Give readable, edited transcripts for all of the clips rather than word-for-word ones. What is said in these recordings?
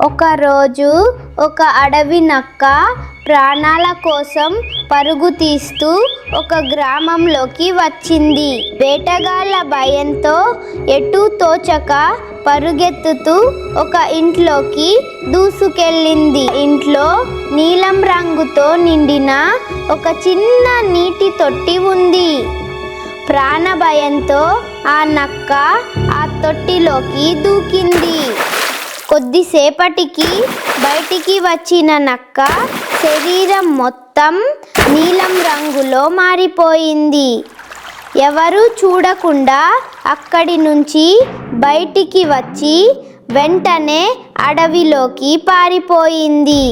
ఒకరోజు ఒక అడవి నక్క ప్రాణాల కోసం పరుగు తీస్తూ ఒక గ్రామంలోకి వచ్చింది. వేటగాళ్ళ భయంతో ఎటూ తోచక పరుగెత్తుతూ ఒక ఇంట్లోకి దూసుకెళ్ళింది. ఇంట్లో నీలం రంగుతో నిండిన ఒక చిన్న నీటి తొట్టి ఉంది. ప్రాణ భయంతో ఆ నక్క ఆ తొట్టిలోకి దూకింది. కొద్దిసేపటికి బయటికి వచ్చిన నక్క శరీరం మొత్తం నీలం రంగులో మారిపోయింది. ఎవరూ చూడకుండా అక్కడి నుంచి బయటికి వచ్చి వెంటనే అడవిలోకి పారిపోయింది.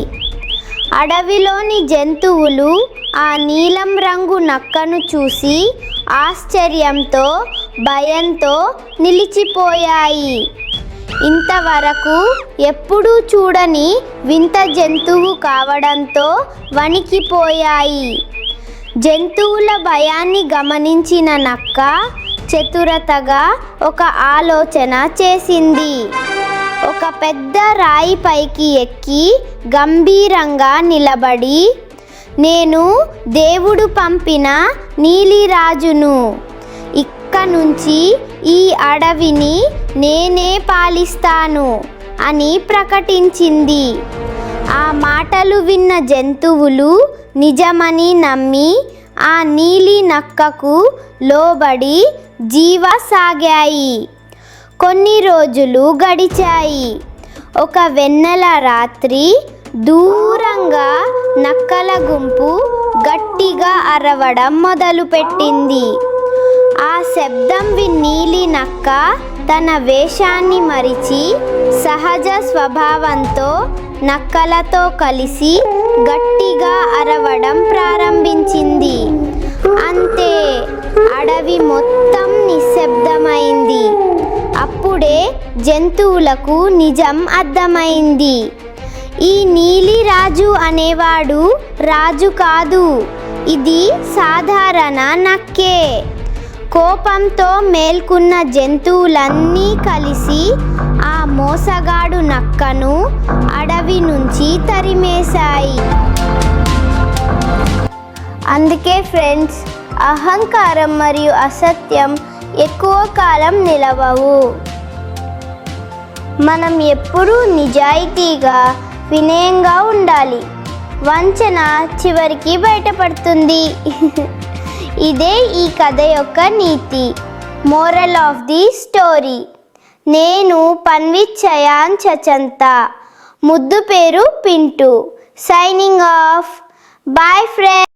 అడవిలోని జంతువులు ఆ నీలం రంగు నక్కను చూసి ఆశ్చర్యంతో భయంతో నిలిచిపోయాయి. ఇంతవరకు ఎప్పుడూ చూడని వింత జంతువు కావడంతో వణికిపోయాయి. జంతువుల భయాన్ని గమనించిన నక్క చతురతగా ఒక ఆలోచన చేసింది. ఒక పెద్ద రాయి పైకి ఎక్కి గంభీరంగా నిలబడి, నేను దేవుడు పంపిన నీలిరాజును, ఇక్క నుంచి ఈ అడవిని నేనే పాలిస్తాను అని ప్రకటించింది. ఆ మాటలు విన్న జంతువులు నిజమని నమ్మి ఆ నీలి నక్కకు లోబడి జీవసాగాయి. కొన్ని రోజులు గడిచాయి. ఒక వెన్నెల రాత్రి దూరంగా నక్కల గుంపు గట్టిగా అరవడం మొదలుపెట్టింది. ఆ శబ్దం విని నీలి నక్క తన వేషాన్ని మరిచి సహజ స్వభావంతో నక్కలతో కలిసి గట్టిగా అరవడం ప్రారంభించింది. అంతే, అడవి మొత్తం నిశ్శబ్దమైంది. అప్పుడే జంతువులకు నిజం అర్థమైంది. ఈ నీలిరాజు అనేవాడు రాజు కాదు, ఇది సాధారణ నక్కే. కోపంతో మేల్కున్న జంతువులన్నీ కలిసి ఆ మోసగాడు నక్కను అడవి నుంచి తరిమేశాయి. అందుకే ఫ్రెండ్స్, అహంకారం మరియు అసత్యం ఎక్కువ కాలం నిలవవు. మనం ఎప్పుడూ నిజాయితీగా వినయంగా ఉండాలి. వంచన చివరికి బయటపడుతుంది. ఇదే ఈ కథ యొక్క నీతి. Moral of the story. నేను పన్విత్ చయాన్ చచంత, ముద్దు పేరు Pintu. Signing off. Bye friends.